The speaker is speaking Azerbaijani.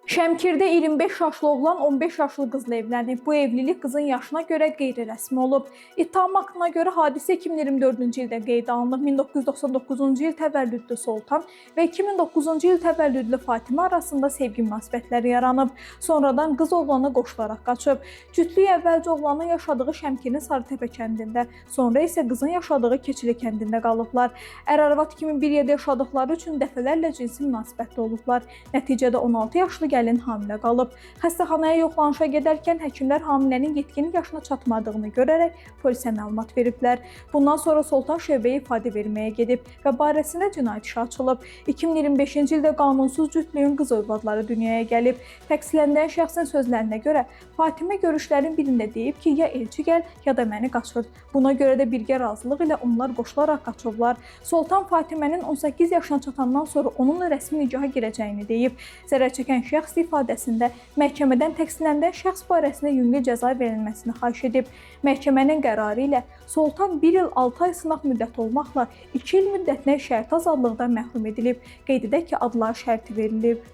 Şəmkirdə 25 yaşlı oğlan 15 yaşlı qızla evlənib. Bu evlilik qızın yaşına görə qeyri-rəsmi olub. İttiham haqqına görə hadisə 2024-cü ildə qeydə alınıb. 1999-cu il təvəllüdlü Soltan və 2009-cu il təvəllüdlü Fatimə arasında sevgi münasibətləri yaranıb. Sonradan qız oğlana qoşularaq qaçıb. Cütlük əvvəlcə oğlanın yaşadığı Şəmkirin Sarıtəpə kəndində, sonra isə qızın yaşadığı Keçili kəndində qalıblar. Ər-arvad kimi bir yerdə yaşadıkları üçün dəfələrlə cinsi münasibətdə olublar. Nəticədə 16 yaşlı gəlin hamilə qalıb. Xəstəxanaya yoxlanışa gedərkən həkimlər hamilənin yetkinlik yaşına çatmadığını görərək polisə məlumat veriblər. Bundan sonra Soltan şöbəyə ifadə verməyə gedib və barəsində cinayət işi açılıb. 2025-ci ildə qanunsuz cütlüyün qız övladları dünyaya gəlib. Təqsirləndirilən şəxsin sözlərinə görə Fatimə görüşlərin birində deyib ki, ya elçi gəl, ya da məni qaçır. Buna görə də birgə razılıq ilə onlar qoşularaq qaçıblar. Soltan Fatimənin 18 yaşına çatandan sonra onunla rəsmi nikaha girəcəyini deyib. Zərər çəkən şəxs ifadəsində məhkəmədən təqsirləndirilən şəxs barəsində yüngül cəza verilməsini xahiş edib. Məhkəmənin qərarı ilə Soltan 1 il 6 ay sınaq müddəti olmaqla 2 il müddətinə şərti azadlıqdan məhrum edilib. Qeyd edək ki, adlar şərti verilib.